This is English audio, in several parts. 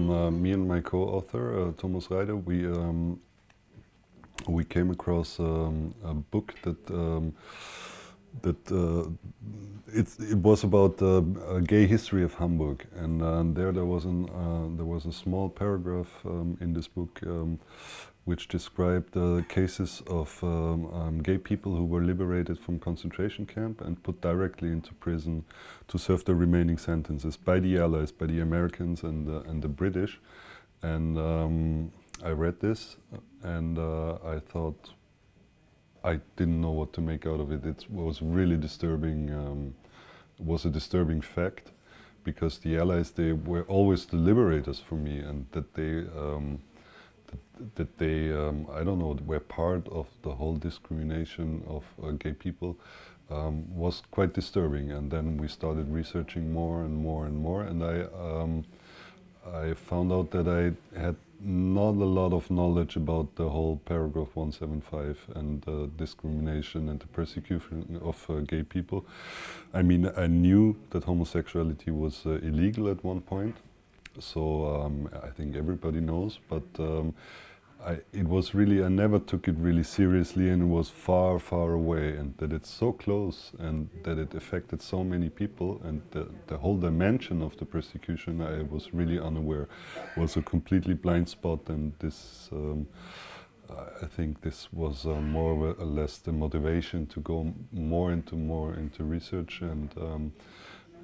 Me and my co-author, Thomas Reiter, we came across a book it was about a gay history of Hamburg, and there was a small paragraph in this book which described cases of gay people who were liberated from concentration camp and put directly into prison to serve the remaining sentences by the Allies, by the Americans and the British. And I read this and I thought, I didn't know what to make out of it. It was really disturbing. Was a disturbing fact, because the Allies, they were always the liberators for me, and that they I don't know, were part of the whole discrimination of gay people was quite disturbing. And then we started researching more and more and more, and I found out that I had not a lot of knowledge about the whole paragraph 175 and discrimination and the persecution of gay people. I mean, I knew that homosexuality was illegal at one point, so I think everybody knows, but it was really, I never took it really seriously, and it was far, far away, and that it's so close and that it affected so many people, and the whole dimension of the persecution I was really unaware, was a completely blind spot. And this, I think this was more or less the motivation to go more into research, and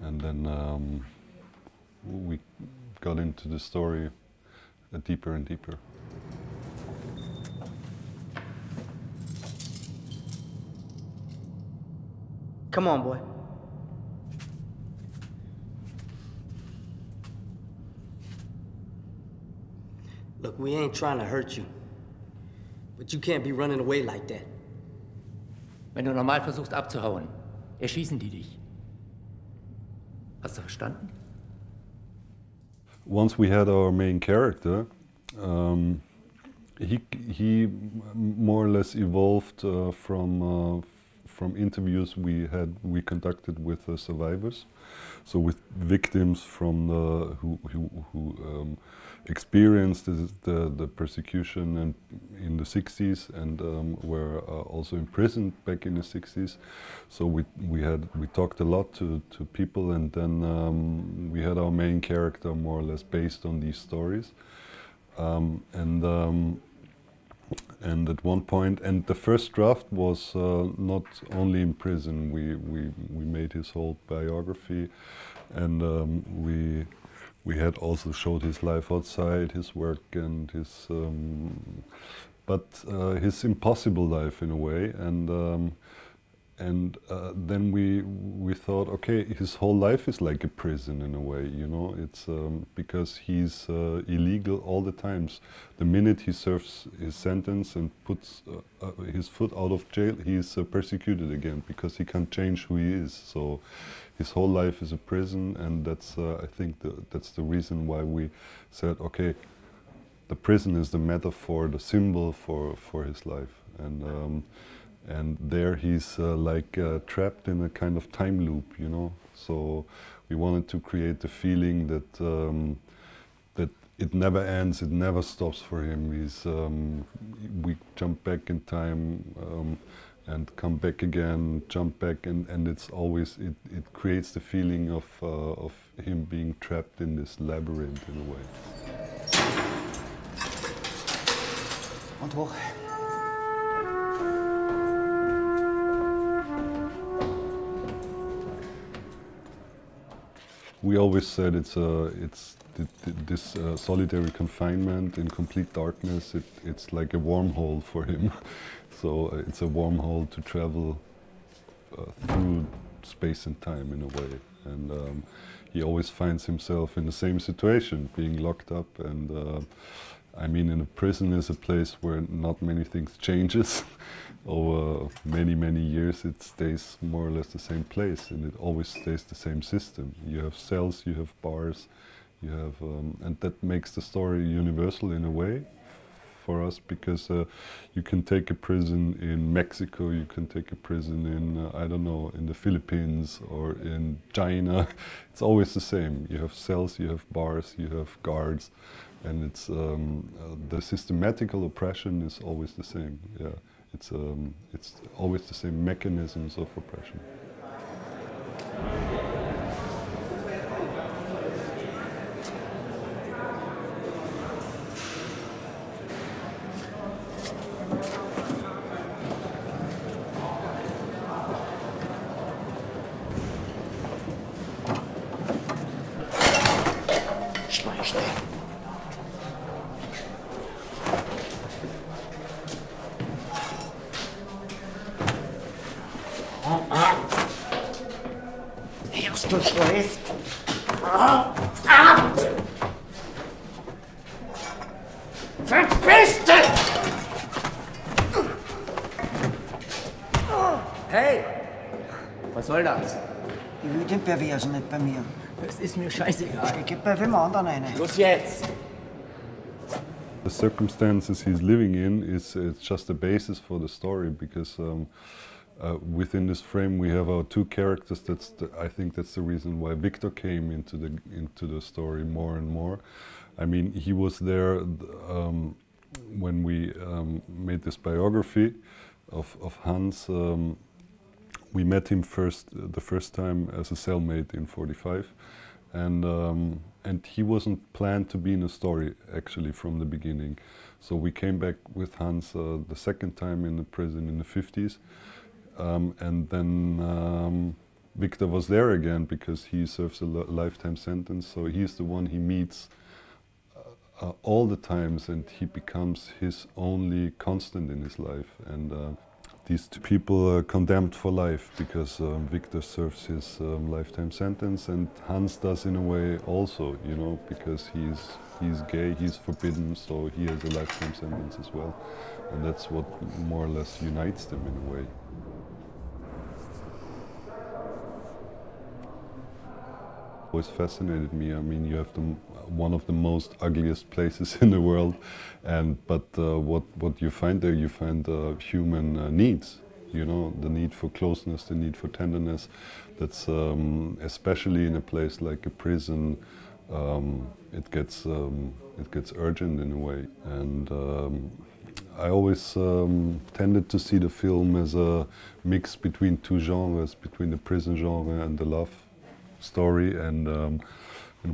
then we got into the story deeper and deeper. Come on, boy. Look, we ain't trying to hurt you. But you can't be running away like that. Wenn du normal versuchst abzuhauen, erschießen die dich. Hast du verstanden? Once we had our main character, he more or less evolved from interviews we conducted with survivors, so with victims from who experienced the persecution and in the 60s and were also imprisoned back in the 60s. So we talked a lot to people, and then we had our main character more or less based on these stories, and at one point, and the first draft was not only in prison. We made his whole biography, and we had also showed his life outside, his work, and his his impossible life in a way. And then we thought, okay, his whole life is like a prison in a way, you know. It's because he's illegal all the times. The minute he serves his sentence and puts his foot out of jail, he's persecuted again because he can't change who he is. So his whole life is a prison, and that's I think that's the reason why we said, okay, the prison is the metaphor, the symbol for his life, and there he's trapped in a kind of time loop, you know. So we wanted to create the feeling that that it never ends, it never stops for him. We jump back in time and come back again, jump back, and it's always it creates the feeling of him being trapped in this labyrinth in a way. Und hoch. We always said it's this solitary confinement in complete darkness. It's like a wormhole for him. So it's a wormhole to travel through space and time in a way. And he always finds himself in the same situation, being locked up. And I mean, in a prison is a place where not many things changes. Over many years it stays more or less the same place, and it always stays the same system. You have cells, you have bars, you have and that makes the story universal in a way for us because you can take a prison in Mexico, you can take a prison in, I don't know, in the Philippines or in China. It's always the same. You have cells, you have bars, you have guards, and it's the systematical oppression is always the same. Yeah, it's always the same mechanisms of oppression. Erst du schläfst. Verpiss dich! Hey! Was soll das? Ich will den Perversen nicht bei mir. Das ist mir scheißegal. Stecke bei wem anderen rein. Los jetzt! The circumstances he's living in is it's just the basis for the story because within this frame we have our two characters. I think that's the reason why Victor came into the story more and more. I mean, he was there when we made this biography of Hans. We met him the first time as a cellmate in '45, and he wasn't planned to be in a story actually from the beginning. So we came back with Hans the second time in the prison in the '50s, and then Victor was there again because he serves a lifetime sentence. So he's the one he meets all the times, and he becomes his only constant in his life. And these two people are condemned for life because Victor serves his lifetime sentence, and Hans does in a way also, you know, because he's gay, he's forbidden, so he has a lifetime sentence as well. And that's what more or less unites them in a way. Always fascinated me. I mean, you have one of the most ugliest places in the world, but what you find there, you find human needs. You know, the need for closeness, the need for tenderness. That's especially in a place like a prison. It gets urgent in a way, and I always tended to see the film as a mix between two genres, between the prison genre and the love story, and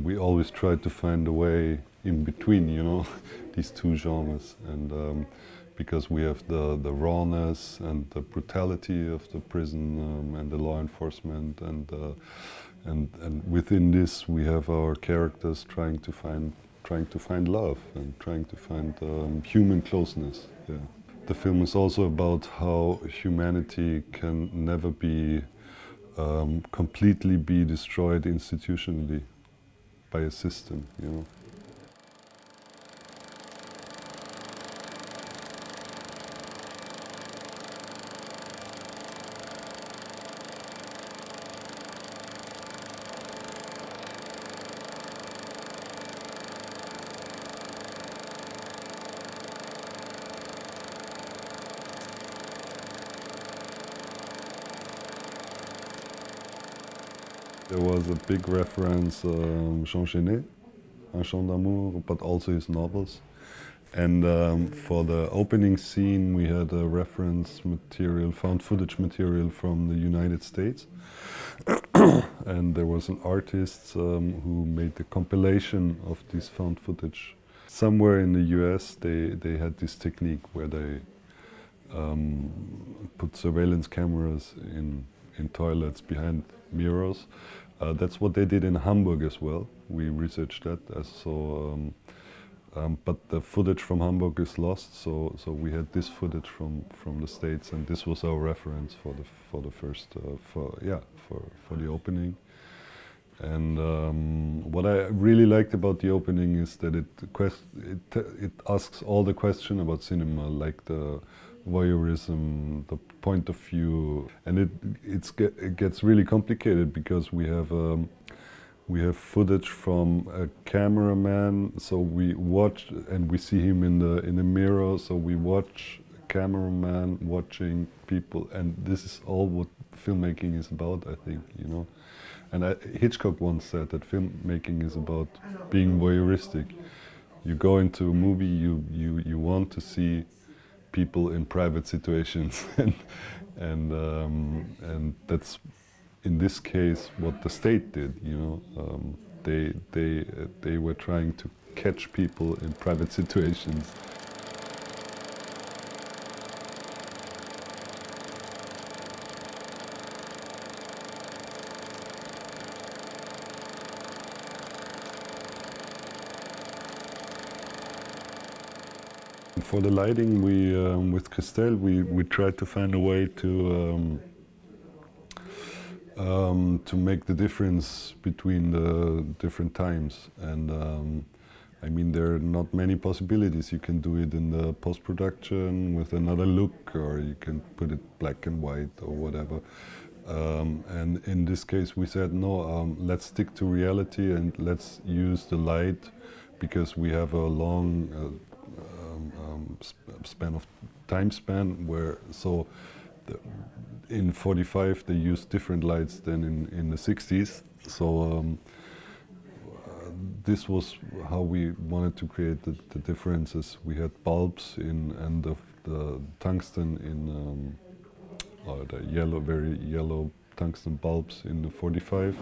we always tried to find a way in between, you know, these two genres, and because we have the rawness and the brutality of the prison and the law enforcement, and within this we have our characters trying to find love and trying to find human closeness. Yeah. The film is also about how humanity can never be completely be destroyed institutionally by a system, you know. There was a big reference, Jean Genet, Un Chant d'Amour, but also his novels. And for the opening scene, we had a reference material, found footage material from the United States. And there was an artist who made the compilation of this found footage. Somewhere in the US, they had this technique where they put surveillance cameras in toilets behind mirrors. That's what they did in Hamburg as well. We researched that, but the footage from Hamburg is lost. So we had this footage from the States, and this was our reference for the opening. And what I really liked about the opening is that it asks all the questions about cinema, like the voyeurism, the point of view, and it gets really complicated because we have We have footage from a cameraman, so we watch and we see him in the mirror. So we watch a cameraman watching people, and this is all what filmmaking is about, I think, you know. And Hitchcock once said that filmmaking is about being voyeuristic. You go into a movie, you want to see people in private situations, and that's in this case what the state did. You know, they were trying to catch people in private situations. For the lighting, we with Christelle, we tried to find a way to make the difference between the different times. And I mean, there are not many possibilities. You can do it in the post-production with another look, or you can put it black and white or whatever. And in this case, we said, no, let's stick to reality and let's use the light, because we have a long time span where, so in 45 they used different lights than in the 60s. So this was how we wanted to create the differences. We had bulbs and the tungsten in or the yellow, very yellow tungsten bulbs in the 45.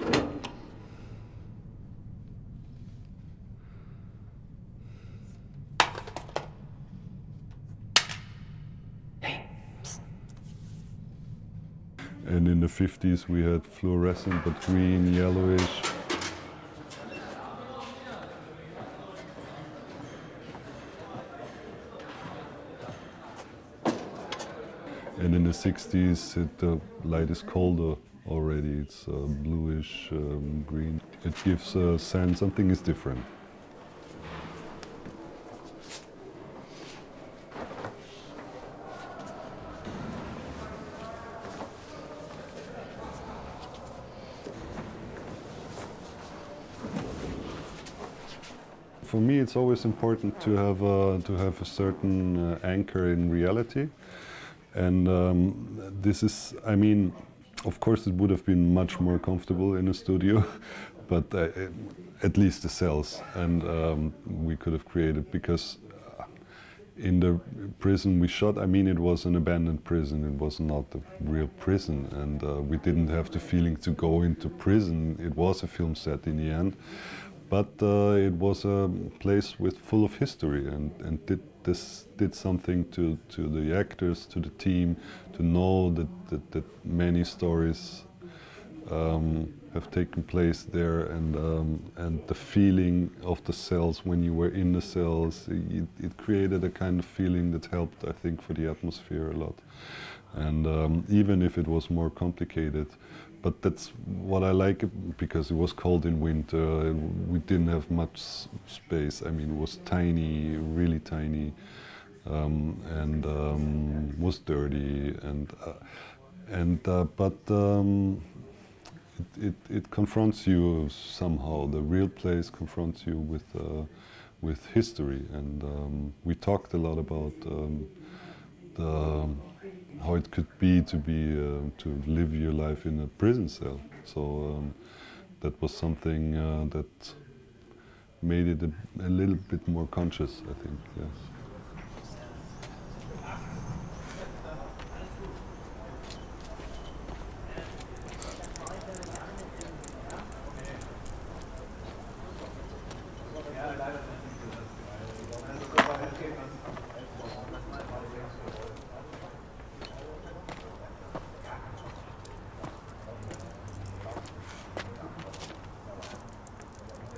And in the 50s we had fluorescent, but green, yellowish. And in the 60s the light is colder already. It's bluish, green. It gives a sense something is different. For me, it's always important to have a certain anchor in reality, and this is. I mean, of course, it would have been much more comfortable in a studio, but at least the cells, and we could have created, because in the prison we shot. I mean, it was an abandoned prison. It was not a real prison, and we didn't have the feeling to go into prison. It was a film set in the end. But it was a place full of history, and did something to the actors, to the team, to know that many stories have taken place there, and the feeling of the cells when you were in the cells, it created a kind of feeling that helped, I think, for the atmosphere a lot. And even if it was more complicated. But that's what I like, because it was cold in winter. We didn't have much space. I mean, it was tiny, really tiny, and was dirty. But it confronts you somehow. The real place confronts you with history. And we talked a lot about how it could be to live your life in a prison cell. So that was something that made it a little bit more conscious, I think. Yes.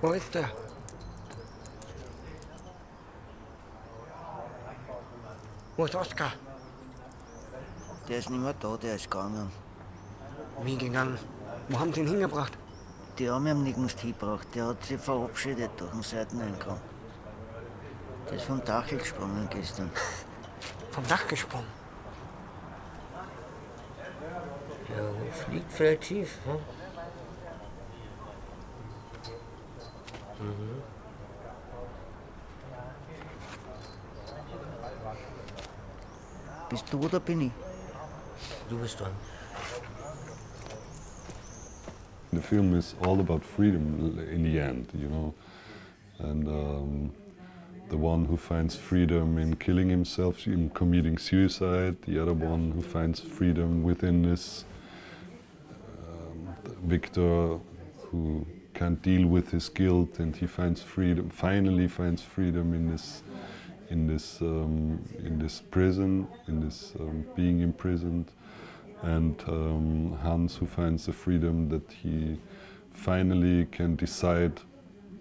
Wo ist der? Wo ist Oskar? Der ist nicht mehr da, der ist gegangen. Wie gegangen? Wo haben Sie ihn hingebracht? Die haben ihn nirgends hingebracht. Der hat sich verabschiedet durch den Seiteneingang. Der ist vom Dach gesprungen gestern. Vom Dach gesprungen? Ja, fliegt vielleicht tief, hm? Bist du oder bin ich? Du bist dran. The film is all about freedom in the end, you know, and the one who finds freedom in killing himself, in committing suicide, the other one who finds freedom within this Victor who can't deal with his guilt, and he finds freedom, finally finds freedom in this prison, in this being imprisoned, and Hans who finds the freedom that he finally can decide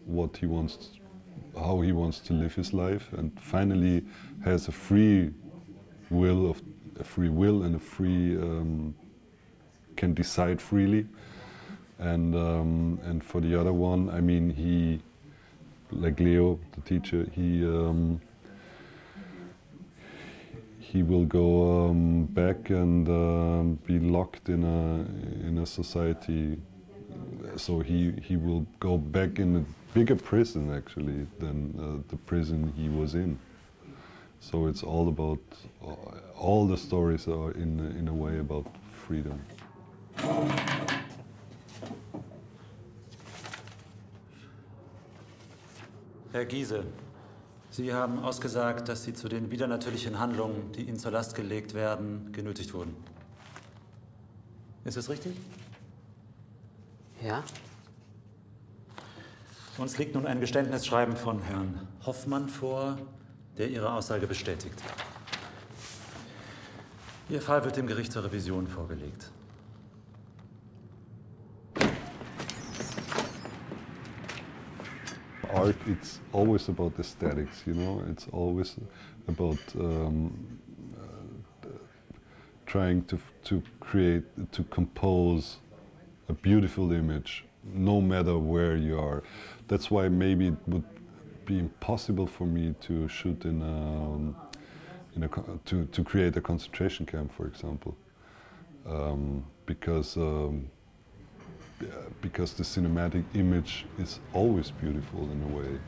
what he wants, how he wants to live his life, and finally has a free will and a free can decide freely. And for the other one, I mean, he, like Leo, the teacher, he will go back and be locked in a society. So he will go back in a bigger prison actually than the prison he was in. So it's all about, all the stories are in a way about freedom. Herr Giese, Sie haben ausgesagt, dass Sie zu den widernatürlichen Handlungen, die Ihnen zur Last gelegt werden, genötigt wurden. Ist es richtig? Ja? Uns liegt nun ein Geständnisschreiben von Herrn Hoffmann vor, der Ihre Aussage bestätigt. Ihr Fall wird dem Gericht zur Revision vorgelegt. Art, it's always about aesthetics, you know, it's always about trying to create, to compose a beautiful image, no matter where you are. That's why maybe it would be impossible for me to shoot to create a concentration camp, for example, because the cinematic image is always beautiful in a way.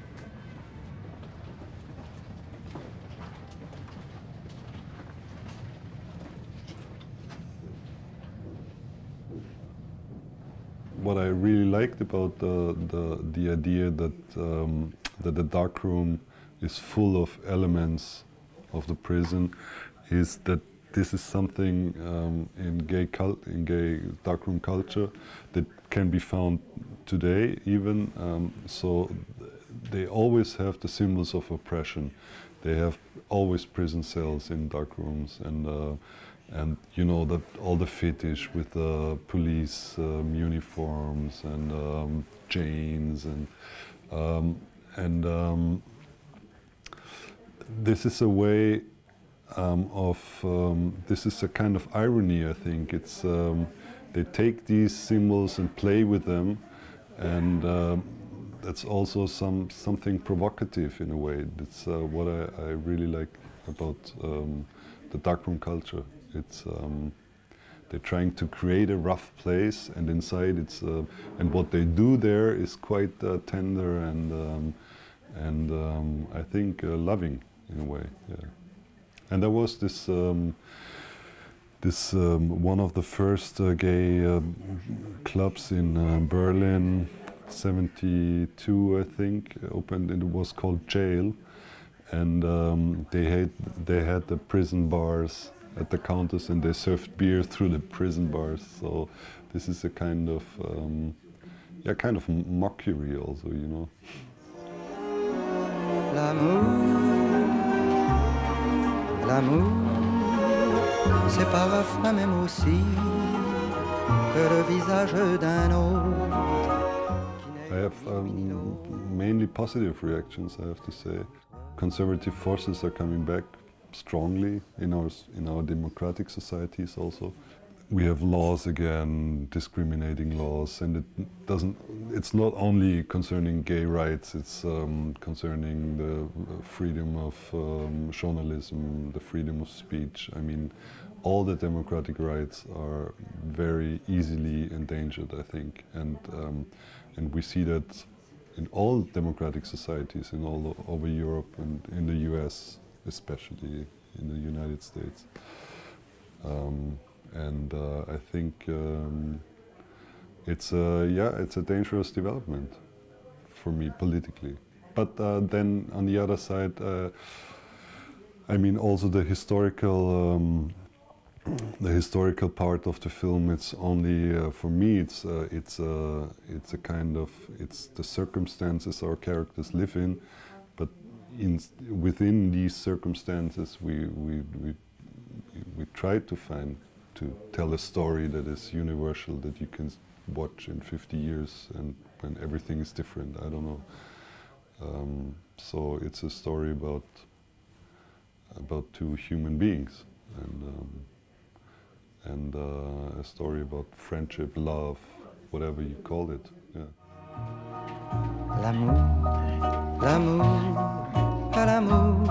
What I really liked about the idea that the dark room is full of elements of the prison is that this is something in gay darkroom culture that can be found today even. So they always have the symbols of oppression. They have always prison cells in dark rooms, and you know that all the fetish with the police uniforms and chains and this is a way this is a kind of irony, I think. It's they take these symbols and play with them, and that's also something provocative in a way. That's what I really like about the darkroom culture. It's they're trying to create a rough place, and inside it's and what they do there is quite tender and I think loving in a way. Yeah. And there was this one of the first gay clubs in Berlin, 72 I think, opened, and it was called Jail, and they had the prison bars at the counters, and they served beer through the prison bars. So this is a kind of kind of mockery also, you know. L'amour, c'est parfois même aussi que le visage d'un autre. I have mainly positive reactions, I have to say. Conservative forces are coming back strongly in our democratic societies also. We have laws again, discriminating laws, and it's not only concerning gay rights, it's concerning the freedom of journalism, the freedom of speech. I mean, all the democratic rights are very easily endangered, I think, and we see that in all democratic societies in all over Europe and in the US, especially in the United States. I think it's a dangerous development for me politically. But then on the other side, I mean, also the historical part of the film. It's only for me. It's a kind of the circumstances our characters live in, but within these circumstances, we try to tell a story that is universal, that you can watch in 50 years, and when everything is different. I don't know. So it's a story about two human beings, and a story about friendship, love, whatever you call it. Yeah. L'amour, l'amour, l'amour,